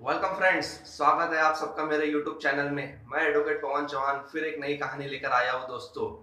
Welcome friends, स्वागत है आप सबका मेरे यूट्यूब चैनल में। मैं एडवोकेट पवन चौहान फिर एक नई कहानी लेकर आया हूँ दोस्तों।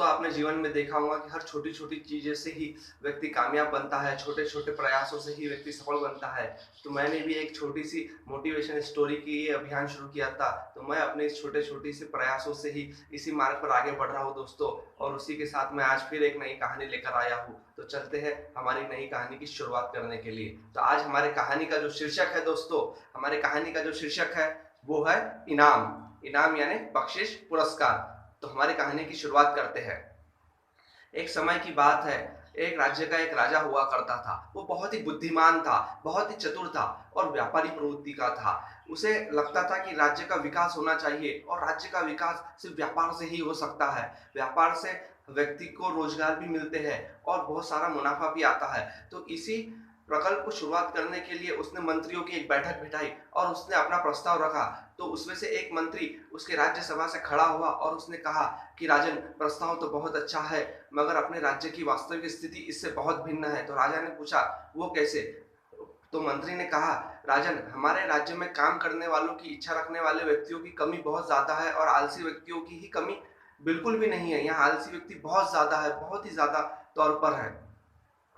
आपने जीवन में देखा होगा कि हर छोटी छोटी चीजें से ही व्यक्ति कामयाब बनता है, छोटे छोटे प्रयासों से ही व्यक्ति सफल बनता है। तो मैंने भी एक छोटी सी मोटिवेशन स्टोरी की ये अभियान शुरू किया था। तो मैं अपने इस छोटे छोटी से प्रयासों से ही इसी मार्ग पर आगे बढ़ रहा हूँ दोस्तों। और उसी के साथ मैं आज फिर एक नई कहानी लेकर आया हूँ। तो चलते हैं हमारी नई कहानी की शुरुआत करने के लिए। तो आज हमारे कहानी का जो शीर्षक है दोस्तों, हमारे कहानी का जो शीर्षक है वो है इनाम। इनाम यानी बख्शिश, पुरस्कार। तो हमारी कहानी की शुरुआत करते हैं। एक समय की बात है, एक राज्य का एक राजा हुआ करता था। वो बहुत ही बुद्धिमान था, बहुत ही चतुर था और व्यापारी प्रवृत्ति का था। उसे लगता था कि राज्य का विकास होना चाहिए और राज्य का विकास सिर्फ व्यापार से ही हो सकता है। व्यापार से व्यक्ति को रोजगार भी मिलते हैं और बहुत सारा मुनाफा भी आता है। तो इसी प्रकल्प को शुरुआत करने के लिए उसने मंत्रियों की एक बैठक बिठाई और उसने अपना प्रस्ताव रखा। तो उसमें से एक मंत्री उसके राज्यसभा से खड़ा हुआ और उसने कहा कि राजन, प्रस्ताव तो बहुत अच्छा है, मगर अपने राज्य की वास्तविक स्थिति इससे बहुत भिन्न है। तो राजा ने पूछा, वो कैसे? तो मंत्री ने कहा, राजन, हमारे राज्य में काम करने वालों की इच्छा रखने वाले व्यक्तियों की कमी बहुत ज्यादा है और आलसी व्यक्तियों की ही कमी बिल्कुल भी नहीं है। यहाँ आलसी व्यक्ति बहुत ज्यादा है, बहुत ही ज्यादा तौर पर है।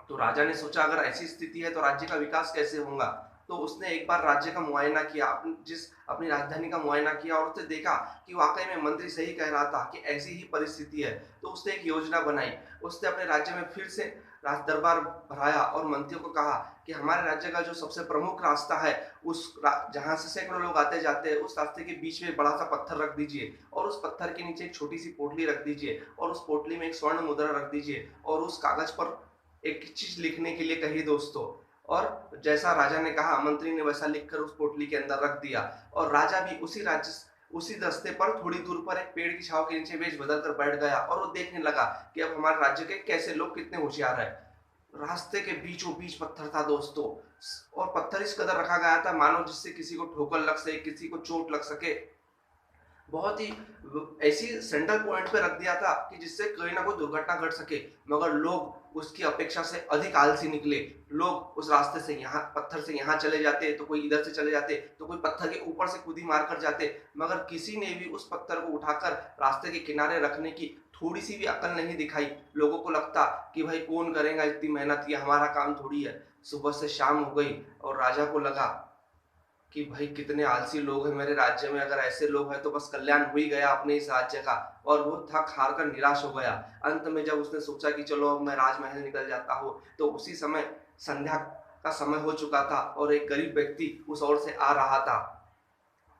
तो राजा ने सोचा, अगर ऐसी स्थिति है तो राज्य का विकास कैसे होगा? तो उसने एक बार राज्य का मुआयना किया, अपनी राजधानी का मुआयना किया और उसने देखा कि वाकई में मंत्री सही कह रहा था कि ऐसी ही परिस्थिति है। तो उसने एक योजना बनाई। उसने अपने राज्य में फिर से राज दरबार भराया और मंत्रियों को कहा कि हमारे राज्य का जो सबसे प्रमुख रास्ता है, जहां से सैकड़ों लोग आते जाते हैं, उस रास्ते के बीच में एक बड़ा सा पत्थर रख दीजिए और उस पत्थर के नीचे एक छोटी सी पोटली रख दीजिए और उस पोटली में एक स्वर्ण मुद्रा रख दीजिए और उस कागज पर एक चीज लिखने के लिए कही दोस्तों। और जैसा राजा ने कहा, मंत्री ने वैसा लिखकर उस पोटली के अंदर रख दिया। और राजा भी उसी रास्ते पर थोड़ी दूर पर एक पेड़ की छांव के नीचे वेश बदल कर बैठ गया और वो देखने लगा कि अब हमारे राज्य के कैसे लोग कितने होशियार है। रास्ते के बीचों बीच पत्थर था दोस्तों। और पत्थर इस कदर रखा गया था मानो जिससे किसी को ठोकर लग सके, किसी को चोट लग सके। बहुत ही ऐसी सेंट्रल पॉइंट पे रख दिया था कि जिससे कोई ना कोई दुर्घटना घट सके। मगर लोग उसकी अपेक्षा से अधिक आलसी निकले। लोग उस रास्ते से यहाँ, पत्थर से यहाँ चले जाते, तो कोई इधर से चले जाते, तो कोई पत्थर के ऊपर से कूदी मार कर जाते। मगर किसी ने भी उस पत्थर को उठाकर रास्ते के किनारे रखने की थोड़ी सी भी अकल नहीं दिखाई। लोगों को लगता कि भाई कौन करेगा इतनी मेहनत, ये हमारा काम थोड़ी है। सुबह से शाम हो गई और राजा को लगा कि भाई कितने आलसी लोग हैं मेरे राज्य में, अगर ऐसे लोग हैं तो बस कल्याण हो ही गया अपने इस राज्य का। और वो थक हार कर निराश हो गया। अंत में जब उसने सोचा कि चलो अब मैं राजमहल निकल जाता हूँ, तो उसी समय संध्या का समय हो चुका था और एक गरीब व्यक्ति उस ओर से आ रहा था।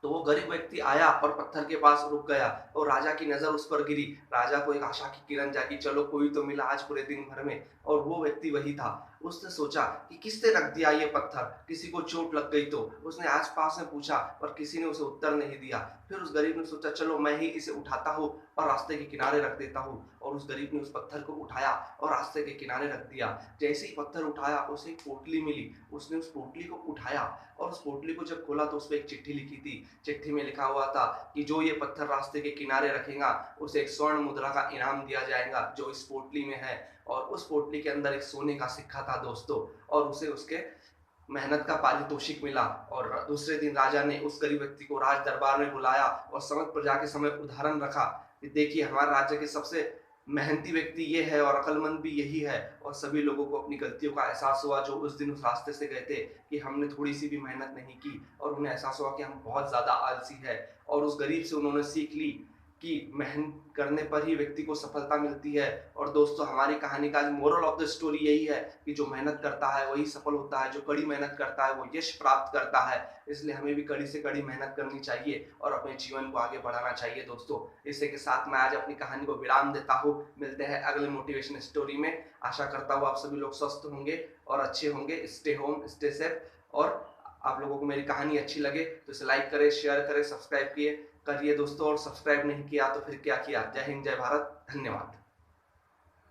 तो वो गरीब व्यक्ति आया और पत्थर के पास रुक गया और राजा की नजर उस पर गिरी। राजा को एक आशा की किरण जागी, चलो कोई तो मिला आज पूरे दिन भर में। और वो व्यक्ति वही था। उसने सोचा कि किसने रख दिया ये पत्थर, किसी को चोट लग गई तो। उसने आस पास में पूछा पर किसी ने उसे उत्तर नहीं दिया। फिर उस गरीब ने सोचा, चलो मैं ही इसे उठाता हूँ और रास्ते के किनारे रख देता हूँ। और उस गरीब ने उस पत्थर को उठाया और रास्ते के किनारे रख दिया। जैसे ही पत्थर उठाया उसे एक पोटली मिली। उसने उस पोटली को उठाया और उस पोटली को जब खोला तो उस पर एक चिट्ठी लिखी थी। चिट्ठी में लिखा हुआ था कि जो ये पत्थर रास्ते के किनारे रखेगा उसे एक स्वर्ण मुद्रा का इनाम दिया जाएगा जो इस पोटली में है। और उस पोटली के अंदर एक सोने का सिक्का था दोस्तों। और उसे उसके मेहनत का पारितोषिक मिला। और दूसरे दिन राजा ने उस गरीब व्यक्ति को राज दरबार में बुलाया और समस्त प्रजा के समय उदाहरण रखा कि देखिए हमारे राज्य के सबसे मेहनती व्यक्ति ये है और अकलमंद भी यही है। और सभी लोगों को अपनी गलतियों का एहसास हुआ जो उस दिन उस रास्ते से गए थे कि हमने थोड़ी सी भी मेहनत नहीं की। और उन्हें एहसास हुआ कि हम बहुत ज्यादा आलसी है। और उस गरीब से उन्होंने सीख ली कि मेहनत करने पर ही व्यक्ति को सफलता मिलती है। और दोस्तों, हमारी कहानी का मोरल ऑफ द स्टोरी यही है कि जो मेहनत करता है वही सफल होता है, जो कड़ी मेहनत करता है वो यश प्राप्त करता है। इसलिए हमें भी कड़ी से कड़ी मेहनत करनी चाहिए और अपने जीवन को आगे बढ़ाना चाहिए दोस्तों। इसी के साथ मैं आज अपनी कहानी को विराम देता हूँ। मिलते हैं अगले मोटिवेशन स्टोरी में। आशा करता हूँ आप सभी लोग स्वस्थ होंगे और अच्छे होंगे। Stay home, stay safe. और आप लोगों को मेरी कहानी अच्छी लगे तो इसे लाइक करें, शेयर करें, सब्सक्राइब करिए दोस्तों। और सब्सक्राइब नहीं किया तो फिर क्या किया। जय हिंद, जय भारत, धन्यवाद।